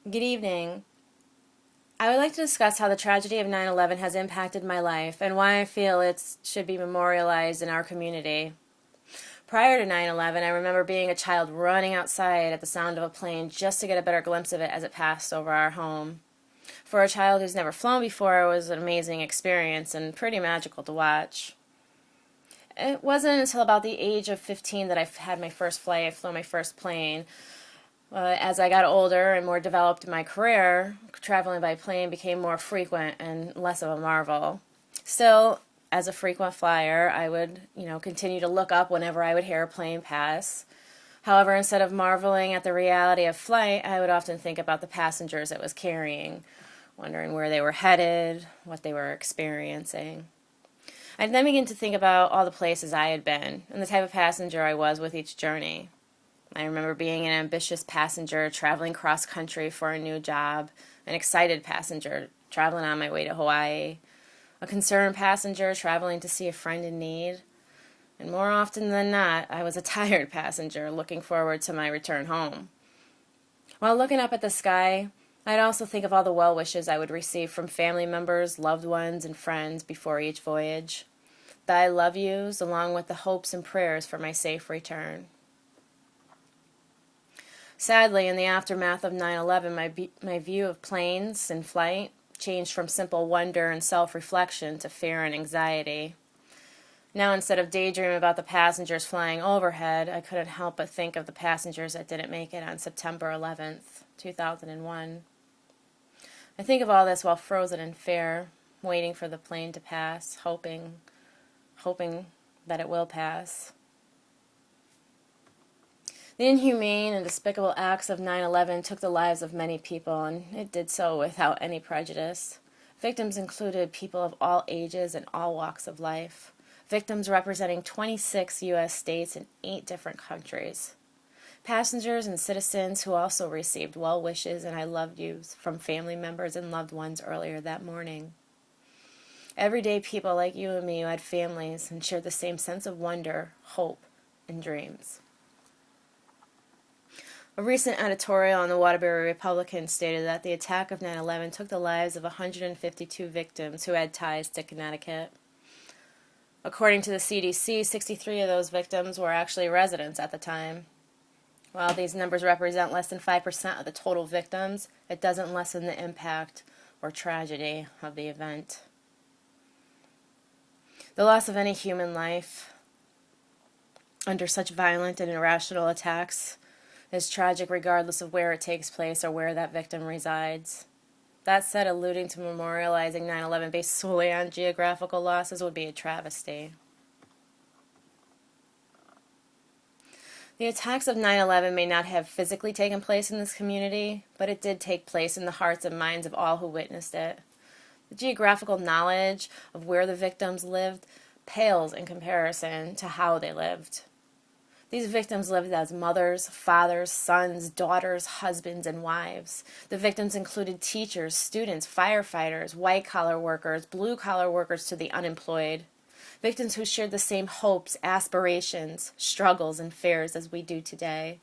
Good evening. I would like to discuss how the tragedy of 9/11 has impacted my life and why I feel it should be memorialized in our community. Prior to 9/11, I remember being a child running outside at the sound of a plane just to get a better glimpse of it as it passed over our home. For a child who's never flown before, it was an amazing experience and pretty magical to watch. It wasn't until about the age of 15 that I had my first flight. I flew my first plane. As I got older and more developed in my career, traveling by plane became more frequent and less of a marvel. Still, as a frequent flyer, I would, continue to look up whenever I would hear a plane pass. However, instead of marveling at the reality of flight, I would often think about the passengers it was carrying, wondering where they were headed, what they were experiencing. I'd then begin to think about all the places I had been and the type of passenger I was with each journey. I remember being an ambitious passenger traveling cross country for a new job, an excited passenger traveling on my way to Hawaii, a concerned passenger traveling to see a friend in need, and more often than not, I was a tired passenger looking forward to my return home. While looking up at the sky, I'd also think of all the well wishes I would receive from family members, loved ones, and friends before each voyage. The I love yous, along with the hopes and prayers for my safe return. Sadly, in the aftermath of 9/11, my view of planes in flight changed from simple wonder and self-reflection to fear and anxiety. Now, instead of daydreaming about the passengers flying overhead, I couldn't help but think of the passengers that didn't make it on September 11th, 2001. I think of all this while frozen in fear, waiting for the plane to pass, hoping that it will pass. The inhumane and despicable acts of 9/11 took the lives of many people, and it did so without any prejudice. Victims included people of all ages and all walks of life. Victims representing 26 U.S. states and 8 different countries. Passengers and citizens who also received well wishes and I loved yous from family members and loved ones earlier that morning. Everyday people like you and me who had families and shared the same sense of wonder, hope, and dreams. A recent editorial in the Waterbury Republican stated that the attack of 9/11 took the lives of 152 victims who had ties to Connecticut. According to the CDC, 63 of those victims were actually residents at the time. While these numbers represent less than 5% of the total victims, it doesn't lessen the impact or tragedy of the event. The loss of any human life under such violent and irrational attacks is tragic regardless of where it takes place or where that victim resides. That said, alluding to memorializing 9/11 based solely on geographical losses would be a travesty. The attacks of 9/11 may not have physically taken place in this community, but it did take place in the hearts and minds of all who witnessed it. The geographical knowledge of where the victims lived pales in comparison to how they lived. These victims lived as mothers, fathers, sons, daughters, husbands, and wives. The victims included teachers, students, firefighters, white-collar workers, blue-collar workers to the unemployed. Victims who shared the same hopes, aspirations, struggles, and fears as we do today.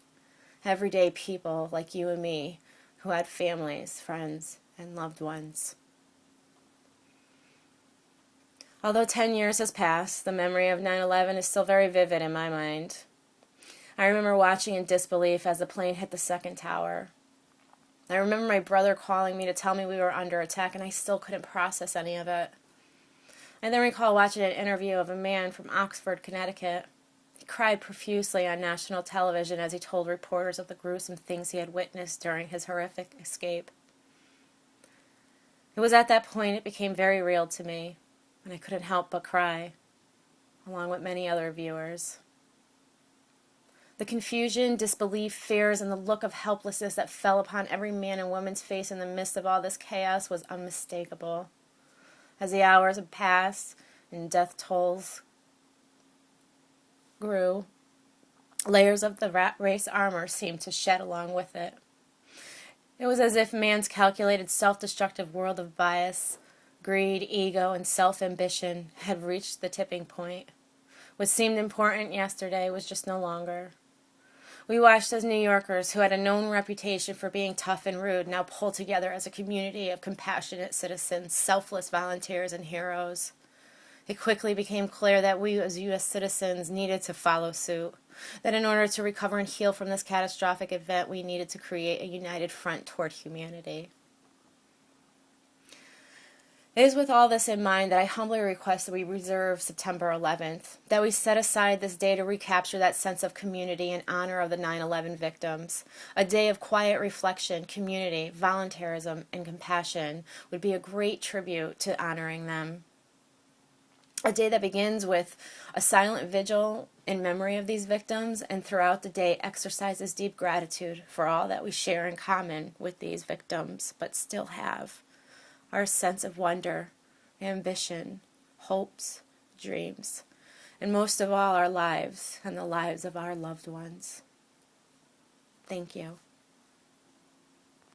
Everyday people like you and me who had families, friends, and loved ones. Although 10 years has passed, the memory of 9/11 is still very vivid in my mind. I remember watching in disbelief as the plane hit the second tower. I remember my brother calling me to tell me we were under attack, and I still couldn't process any of it. I then recall watching an interview of a man from Oxford, Connecticut. He cried profusely on national television as he told reporters of the gruesome things he had witnessed during his horrific escape. It was at that point it became very real to me, and I couldn't help but cry, along with many other viewers. The confusion, disbelief, fears, and the look of helplessness that fell upon every man and woman's face in the midst of all this chaos was unmistakable. As the hours had passed and death tolls grew, layers of the rat race armor seemed to shed along with it. It was as if man's calculated self-destructive world of bias, greed, ego, and self-ambition had reached the tipping point. What seemed important yesterday was just no longer. We watched as New Yorkers, who had a known reputation for being tough and rude, now pull together as a community of compassionate citizens, selfless volunteers, and heroes. It quickly became clear that we as U.S. citizens needed to follow suit, that in order to recover and heal from this catastrophic event, we needed to create a united front toward humanity. It is with all this in mind that I humbly request that we reserve September 11th, that we set aside this day to recapture that sense of community in honor of the 9/11 victims. A day of quiet reflection, community, volunteerism, and compassion would be a great tribute to honoring them. A day that begins with a silent vigil in memory of these victims, and throughout the day exercises deep gratitude for all that we share in common with these victims, but still have. Our sense of wonder, ambition, hopes, dreams, and most of all, our lives and the lives of our loved ones. Thank you.